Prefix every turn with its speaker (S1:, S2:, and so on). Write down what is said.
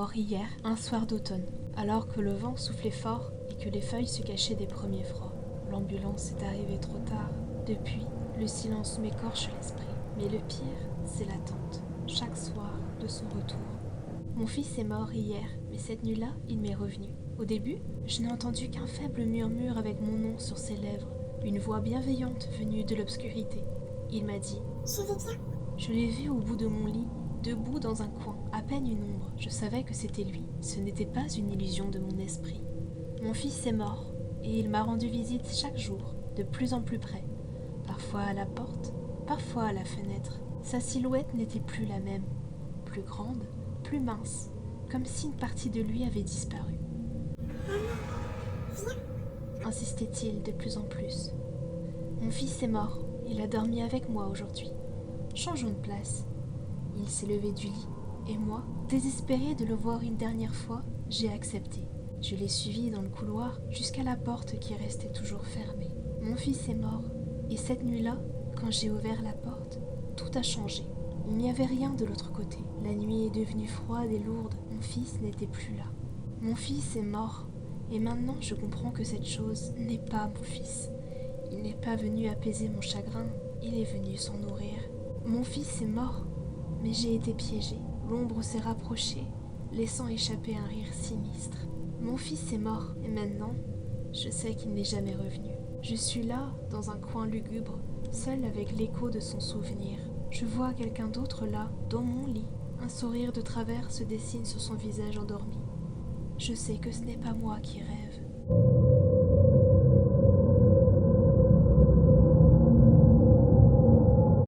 S1: mort hier, un soir d'automne, alors que le vent soufflait fort et que les feuilles se cachaient des premiers froids. L'ambulance est arrivée trop tard. Depuis, le silence m'écorche l'esprit. Mais le pire, c'est l'attente, chaque soir, de son retour. Mon fils est mort hier, mais cette nuit-là, il m'est revenu. Au début, je n'ai entendu qu'un faible murmure avec mon nom sur ses lèvres, une voix bienveillante venue de l'obscurité. Il m'a dit « Je vais bien ». Je l'ai vu au bout de mon lit, debout dans un coin, à peine une ombre. Je savais que c'était lui, ce n'était pas une illusion de mon esprit. Mon fils est mort, et il m'a rendu visite chaque jour, de plus en plus près. Parfois à la porte, parfois à la fenêtre. Sa silhouette n'était plus la même, plus grande, plus mince, comme si une partie de lui avait disparu. Insistait-il de plus en plus. Mon fils est mort, il a dormi avec moi aujourd'hui. Changeons de place. Il s'est levé du lit, et moi, désespérée de le voir une dernière fois, j'ai accepté. Je l'ai suivi dans le couloir jusqu'à la porte qui restait toujours fermée. Mon fils est mort, et cette nuit-là, quand j'ai ouvert la porte, tout a changé. Il n'y avait rien de l'autre côté. La nuit est devenue froide et lourde. Mon fils n'était plus là. Mon fils est mort, et maintenant je comprends que cette chose n'est pas mon fils. Il n'est pas venu apaiser mon chagrin, il est venu s'en nourrir. Mon fils est mort, mais j'ai été piégée. L'ombre s'est rapprochée, laissant échapper un rire sinistre. Mon fils est mort, et maintenant, je sais qu'il n'est jamais revenu. Je suis là, dans un coin lugubre, seule avec l'écho de son souvenir. Je vois quelqu'un d'autre là, dans mon lit. Un sourire de travers se dessine sur son visage endormi. Je sais que ce n'est pas moi qui rêve.